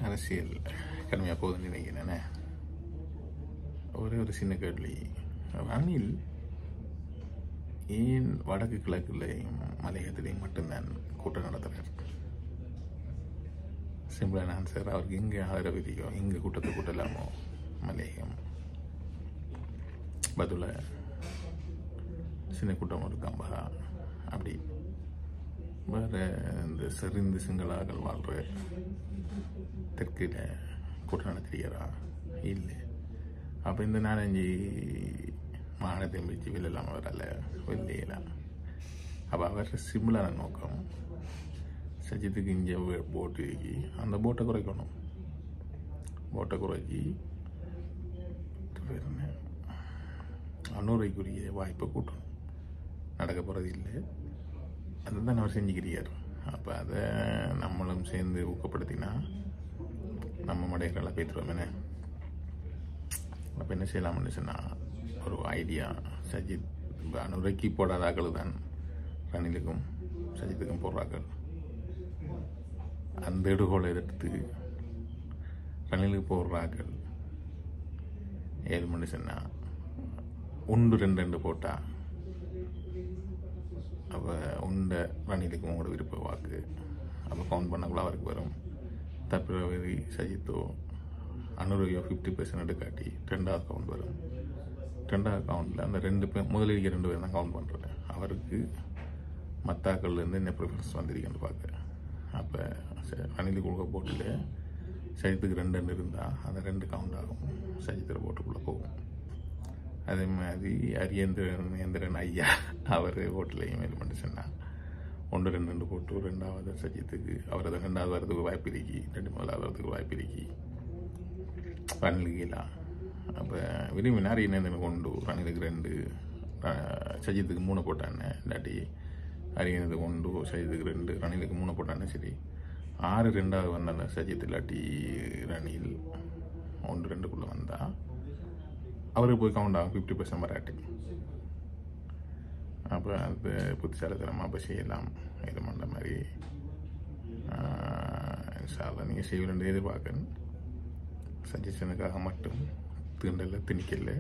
அரசியல் கடுமையாக போகுதுன்னு நினைக்கிறேன். ஒரே ஒரு சின்ன கேள்வி, ரணில் ஏன் வடக்கு கிழக்குலையும் மலையகத்திலையும் மட்டும்தான் கூட்டம் நடத்துகிறார்? சிம்பிளான ஆன்சர், அவருக்கு இங்கே ஆதரவு இல்லையோ, இங்கே கூட்டத்தை கூட்டலாமோ மலையகம் பதில சின்ன கூட்டம் இருக்காம்பா அப்படி வேறு இந்த செறிந்து சிங்களாக்கள் வாழ்கிற தெற்கில் கூட்டம் நடத்துகிறா இல்லை. அப்போ இந்த 4-5 மாகாணத்தையும் பிடிச்சி வெளியெல்லாம் வரல வெளியலாம். அப்போ அவர் சிம்பிளான நோக்கம் சஜித்துக்கு இங்கே போட்டு அந்த போட்டை குறைக்கணும். போட்டை குறைச்சி அன்னூரைக்குரிய வாய்ப்பை கூட்டணும். நடக்க போகிறது இல்லை, அதுதான் அவர் செஞ்சுக்கிறார். அப்போ அதை நம்மளும் சேர்ந்து ஊக்கப்படுத்தினா நம்ம மடைகளை பேத்துருவோம். என்ன அப்போ என்ன செய்யலாம்னு சொன்னால், ஒரு ஐடியா, சஜித் இப்போ அனுரைக்கு போடாதாக்கள் தான் ரணிலுக்கும் சஜித்துக்கும் போடுறாக்கள். அந்த எடுகோலை எடுத்து ரணிலுக்கு போடுறாக்கள் 7 மணி சொன்னால் 1-2 போட்டா அப்போ உண்டை ரணிலுக்கு உங்களோட விருப்ப வாக்கு அப்போ கவுண்ட் பண்ணக்குள்ள அவருக்கு வரும். தப்பிரவதி சஜித்தோ அனுரையோ 50% எடுக்காட்டி 2வது கவுண்ட் வரும். 2வது கவுண்டில் அந்த 2 பேர் முதலில் 2 பேர் தான் கவுண்ட் பண்ணுறது. அவருக்கு மத்தாக்கள்லேருந்து என்ன ப்ரிஃபரன்ஸ் வந்திருக்குன்னு பார்க்குறேன். அப்போ ரணிலுக்கு கொடுக்க போட்டியில் சஜித்துக்கு 2 இருந்தால் அந்த 2 கவுண்ட் ஆகும், சஜித்திர போட்டுக்குள்ளே போகும். அதே மாதிரி அரியந்திரன் ஐயா அவர் ஓட்டுலையும் இது பண்ணி சொன்னால் 1-2 போட்டு 2வது சஜித்துக்கு அவர் அதை 2வது வரதுக்கு வாய்ப்பு இருக்கி, 2 வரதுக்கு வாய்ப்பு இருக்கி ரணிலுக்கலாம். அப்போ விரும்பினார் என்ன கொண்டு ரணிலுக்கு 2 சஜித்துக்கு 3 போட்டானே, இல்லாட்டி அரியனது கொண்டு சஜித்துக்கு 2 ரணிலுக்கு 3 போட்டானே சரி. 6-2வது வந்தாங்க சஜித் இல்லாட்டி ரணில் 1-2க்குள்ளே வந்தால் அவருக்கு போய் கவுண்ட் ஆகும் 50% வராட்டி. அப்போ அது புத்திசாலித்தனமாக அப்போ செய்யலாம். இது பண்ணுற மாதிரி நீங்கள் செய்ய வேண்டிய எதிர்பார்க்கணும். சஜஷனுக்காக மட்டும் திண்டல திணிக்கல